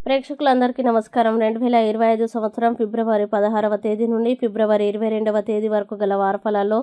ప్రేక్షకులందరికీ నమస్కారం. 2025 సంవత్సరం ఫిబ్రవరి 16వ తేదీ నుండి ఫిబ్రవరి 22వ తేదీ వరకు గల వారఫలాల్లో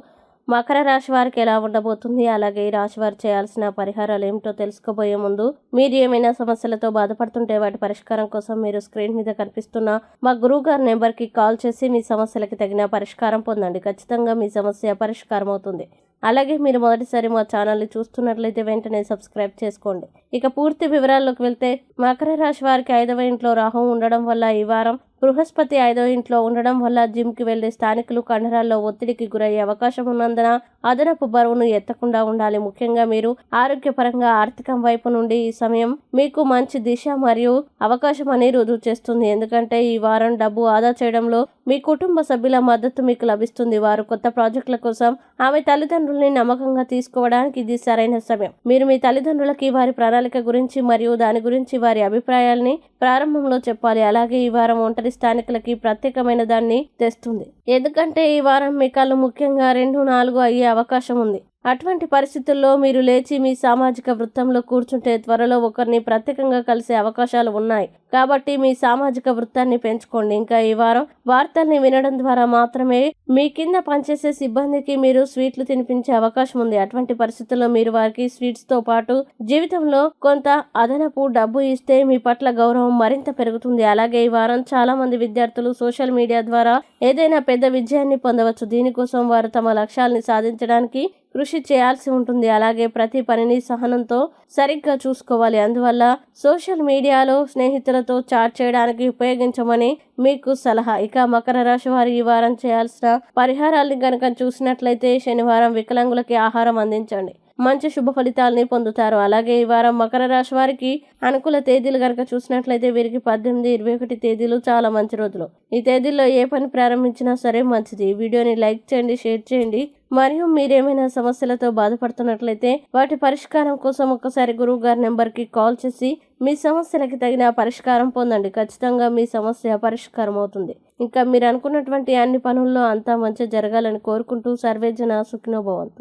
మకర రాశి వారికి ఎలా ఉండబోతుంది, అలాగే ఈ రాశి వారు చేయాల్సిన పరిహారాలు ఏమిటో తెలుసుకోబోయే ముందు మీరు ఏమైనా సమస్యలతో బాధపడుతుంటే వాటి పరిష్కారం కోసం మీరు స్క్రీన్ మీద కనిపిస్తున్న మా గురువు గారి నెంబర్కి కాల్ చేసి మీ సమస్యలకి తగిన పరిష్కారం పొందండి. ఖచ్చితంగా మీ సమస్య పరిష్కారం అవుతుంది. అలాగే మీరు మొదటిసారి మా ఛానల్ని చూస్తున్నట్లయితే వెంటనే సబ్స్క్రైబ్ చేసుకోండి. ఇక పూర్తి వివరాల్లోకి వెళ్తే మకర రాశి వారికి 5వ ఇంట్లో రాహు ఉండడం వల్ల ఈ వారం బృహస్పతి 5వ ఇంట్లో ఉండడం వల్ల జిమ్కి వెళ్లే స్థానికులు కండరాల్లో ఒత్తిడికి గురయ్యే అవకాశం ఉన్నందున అదనపు బరువును ఎత్తకుండా ఉండాలి. ముఖ్యంగా మీరు ఆరోగ్యపరంగా ఆర్థికం వైపు నుండి ఈ సమయం మీకు మంచి దిశ మరియు అవకాశం అని రుజువు చేస్తుంది. ఎందుకంటే ఈ వారం డబ్బు ఆదా చేయడంలో మీ కుటుంబ సభ్యుల మద్దతు మీకు లభిస్తుంది. వారు కొత్త ప్రాజెక్టుల కోసం ఆమె తల్లిదండ్రుల్ని నమ్మకంగా తీసుకోవడానికి ఇది సరైన సమయం. మీరు మీ తల్లిదండ్రులకి వారి ప్రణాళిక గురించి మరియు దాని గురించి వారి అభిప్రాయాల్ని ప్రారంభంలో చెప్పాలి. అలాగే ఈ వారం ఒంటరి స్థానికులకి ప్రత్యేకమైన దాన్ని తెస్తుంది. ఎందుకంటే ఈ వారం మీ కళ్ళు ముఖ్యంగా 2, 4 అయ్యే అవకాశం ఉంది. అటువంటి పరిస్థితుల్లో మీరు లేచి మీ సామాజిక వృత్తంలో కూర్చుంటే త్వరలో ఒకరిని ప్రత్యేకంగా కలిసే అవకాశాలు ఉన్నాయి. కాబట్టి మీ సామాజిక వృత్తాన్ని పెంచుకోండి. ఇంకా ఈ వారం వార్తల్ని వినడం ద్వారా మాత్రమే మీ కింద పనిచేసే సిబ్బందికి మీరు స్వీట్లు తినిపించే అవకాశం ఉంది. అటువంటి పరిస్థితుల్లో మీరు వారికి స్వీట్స్తో పాటు జీవితంలో కొంత అదనపు డబ్బు ఇస్తే మీ పట్ల గౌరవం మరింత పెరుగుతుంది. అలాగే ఈ వారం చాలా మంది విద్యార్థులు సోషల్ మీడియా ద్వారా ఏదైనా పెద్ద విజయాన్ని పొందవచ్చు. దీనికోసం వారు తమ లక్ష్యాల్ని సాధించడానికి కృషి చేయాల్సి ఉంటుంది. అలాగే ప్రతి పనిని సహనంతో సరిగ్గా చూసుకోవాలి. అందువల్ల సోషల్ మీడియాలో స్నేహితులతో చాట్ చేయడానికి ఉపయోగించమని మీకు సలహా. ఇక మకర రాశి వారు ఈ వారం చేయాల్సిన పరిహారాల్ని కనుక చూసినట్లయితే శనివారం వికలాంగులకి ఆహారం అందించండి. మంచి శుభ ఫలితాలని పొందుతారు. అలాగే ఈ వారం మకర రాశి వారికి అనుకూల తేదీలు కనుక చూసినట్లయితే వీరికి 18, 21 తేదీలు చాలా మంచి రోజులు. ఈ తేదీల్లో ఏ పని ప్రారంభించినా సరే మంచిది. ఈ వీడియోని లైక్ చేయండి, షేర్ చేయండి. మరియు మీరేమైనా సమస్యలతో బాధపడుతున్నట్లయితే వాటి పరిష్కారం కోసం ఒకసారి గురువు గారి నెంబర్కి కాల్ చేసి మీ సమస్యలకి తగిన పరిష్కారం పొందండి. ఖచ్చితంగా మీ సమస్య పరిష్కారం అవుతుంది. ఇంకా మీరు అనుకున్నటువంటి అన్ని పనుల్లో అంతా మంచి జరగాలని కోరుకుంటూ సర్వేజన సుఖినో భవంతు.